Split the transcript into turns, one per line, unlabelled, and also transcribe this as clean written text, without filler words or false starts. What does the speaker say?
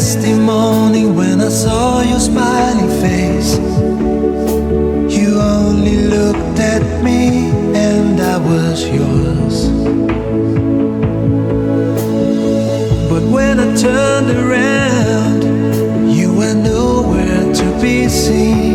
yesterday morning when I saw your smiling face. You only looked at me and I was yours. But when I turned around, you were nowhere to be seen.